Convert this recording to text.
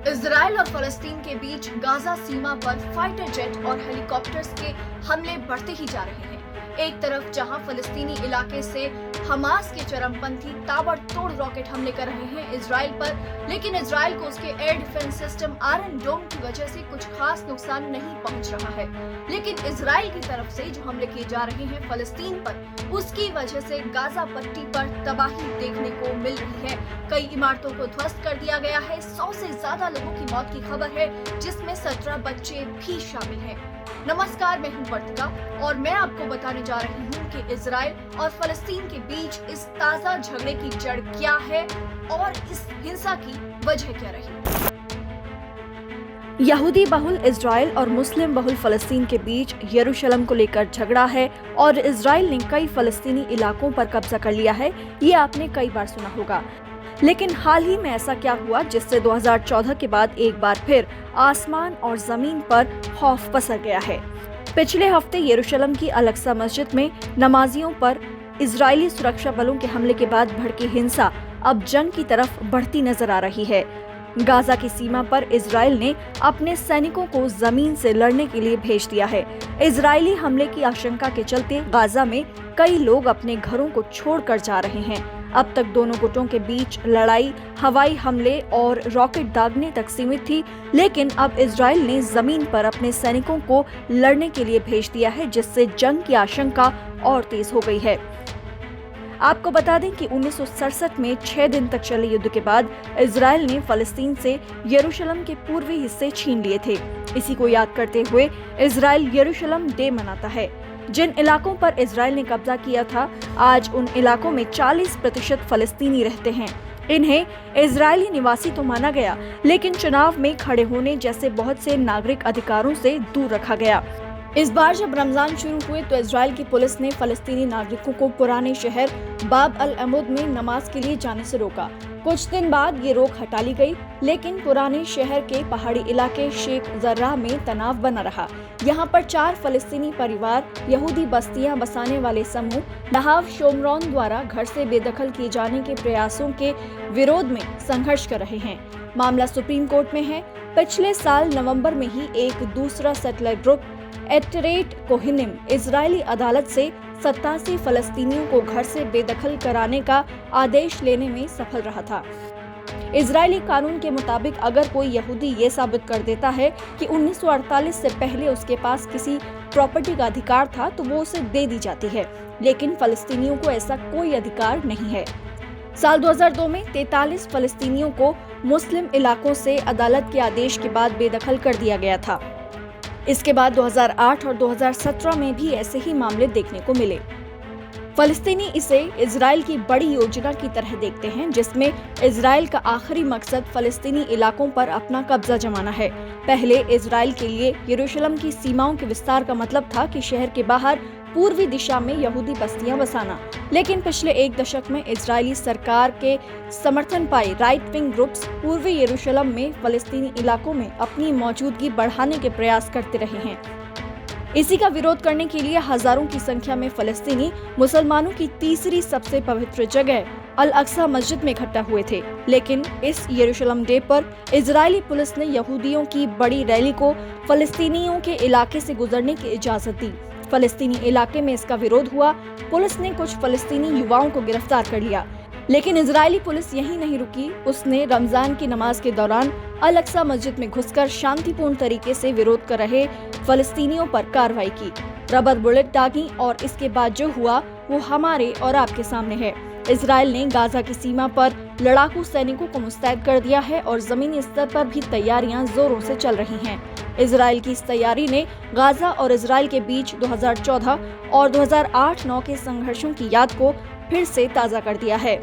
Israel और फलस्तीन के बीच Gaza सीमा पर फाइटर जेट और हेलीकॉप्टर्स के हमले बढ़ते ही जा रहे हैं। एक तरफ जहां फलस्तीनी इलाके से हमास के चरमपंथी ताबड़तोड़ रॉकेट हमले कर रहे हैं इजराइल पर, लेकिन इजराइल को उसके एयर डिफेंस सिस्टम आयरन डोम की वजह से कुछ खास नुकसान नहीं पहुंच रहा है। लेकिन इजराइल की तरफ से जो हमले किए जा रहे हैं फलस्तीन पर, उसकी वजह से गाजा पट्टी पर तबाही देखने को मिल रही है। कई इमारतों को ध्वस्त कर दिया गया है। 100 से ज्यादा लोगों की मौत की खबर है, जिसमें 17 बच्चे भी शामिल हैं। नमस्कार, मैं हूं वर्तिका और मैं आपको बताने जा रही हूं कि इजराइल और फलस्तीन के बीच इस ताजा झगड़े की जड़ क्या है और इस हिंसा की वजह क्या रही। यहूदी बहुल इजराइल और मुस्लिम बहुल फलस्तीन के बीच यरूशलेम को लेकर झगड़ा है और इजराइल ने कई फलस्तीनी इलाकों पर कब्जा कर लिया है। ये आपने कई बार सुना होगा, लेकिन हाल ही में ऐसा क्या हुआ जिससे 2014 के बाद एक बार फिर आसमान और जमीन पर खौफ पसर गया है। पिछले हफ्ते यरूशलेम की अल-अक्सा मस्जिद में नमाजियों पर इजरायली सुरक्षा बलों के हमले के बाद भड़की हिंसा अब जंग की तरफ बढ़ती नजर आ रही है। गाजा की सीमा पर इजराइल ने अपने सैनिकों को जमीन से लड़ने के लिए भेज दिया है। इजरायली हमले की आशंका के चलते गाजा में कई लोग अपने घरों को छोड़कर जा रहे हैं। अब तक दोनों गुटों के बीच लड़ाई हवाई हमले और रॉकेट दागने तक सीमित थी, लेकिन अब इजराइल ने जमीन पर अपने सैनिकों को लड़ने के लिए भेज दिया है, जिससे जंग की आशंका और तेज हो गई है। आपको बता दें कि 1967 में 6 दिन तक चले युद्ध के बाद इजराइल ने फलस्तीन से यरूशलेम के पूर्वी हिस्से छीन लिए थे। इसी को याद करते हुए इजराइल यरूशलेम डे मनाता है। जिन इलाकों पर इजराइल ने कब्जा किया था, आज उन इलाकों में 40% फलस्तीनी रहते हैं। इन्हें इजरायली निवासी तो माना गया, लेकिन चुनाव में खड़े होने जैसे बहुत से नागरिक अधिकारों से दूर रखा गया। इस बार जब रमजान शुरू हुए तो इजराइल की पुलिस ने फलस्तीनी नागरिकों को पुराने शहर बाब अल अमूद में नमाज के लिए जाने से रोका। कुछ दिन बाद ये रोक हटा ली गई, लेकिन पुराने शहर के पहाड़ी इलाके शेख जर्राह में तनाव बना रहा। यहाँ पर 4 फलस्तीनी परिवार यहूदी बस्तियां बसाने वाले समूह नहाव शोमरोन द्वारा घर से बेदखल किए जाने के प्रयासों के विरोध में संघर्ष कर रहे हैं। मामला सुप्रीम कोर्ट में है। पिछले साल नवंबर में ही एक दूसरा सेटलर ग्रुप एटरेट कोहिनिम इजरायली अदालत से 87 फलस्तीनियों को घर से बेदखल कराने का आदेश लेने में सफल रहा था। इजरायली कानून के मुताबिक अगर कोई यहूदी ये साबित कर देता है कि 1948 से पहले उसके पास किसी प्रॉपर्टी का अधिकार था, तो वो उसे दे दी जाती है, लेकिन फलस्तीनियों को ऐसा कोई अधिकार नहीं है। साल 2002 में 43 फलस्तीनियों को मुस्लिम इलाकों से अदालत के आदेश के बाद बेदखल कर दिया गया था। इसके बाद 2008 और 2017 में भी ऐसे ही मामले देखने को मिले। फलस्तीनी इसे इजराइल की बड़ी योजना की तरह देखते हैं, जिसमें इजराइल का आखिरी मकसद फलस्तीनी इलाकों पर अपना कब्जा जमाना है। पहले इजराइल के लिए यरूशलेम की सीमाओं के विस्तार का मतलब था कि शहर के बाहर पूर्वी दिशा में यहूदी बस्तियां बसाना, लेकिन पिछले 1 दशक में इजरायली सरकार के समर्थन पाए राइट विंग ग्रुप्स पूर्वी यरूशलेम में फलस्तीनी इलाकों में अपनी मौजूदगी बढ़ाने के प्रयास करते रहे हैं। इसी का विरोध करने के लिए हजारों की संख्या में फलस्तीनी मुसलमानों की तीसरी सबसे पवित्र जगह अल-अक्सा मस्जिद में इकट्ठा हुए थे। लेकिन इस यरूशलेम डे पर इजरायली पुलिस ने यहूदियों की बड़ी रैली को फलस्तीनियों के इलाके से गुजरने की इजाजत दी। फलस्तीनी इलाके में इसका विरोध हुआ। पुलिस ने कुछ फलस्तीनी युवाओं को गिरफ्तार कर लिया, लेकिन इजरायली पुलिस यहीं नहीं रुकी। उसने रमजान की नमाज के दौरान अल-अक्सा मस्जिद में घुसकर शांतिपूर्ण तरीके से विरोध कर रहे फलस्तीनियों पर कार्रवाई की, रबर बुलेट दागी, और इसके बाद जो हुआ वो हमारे और आपके सामने है। इजराइल ने गाजा की सीमा पर लड़ाकू सैनिकों को मुस्तैद कर दिया है और जमीनी स्तर पर भी तैयारियां जोरों से चल रही हैं। इजराइल की इस तैयारी ने गाजा और इजराइल के बीच 2014 और 2008-9 के संघर्षों की याद को फिर से ताज़ा कर दिया है।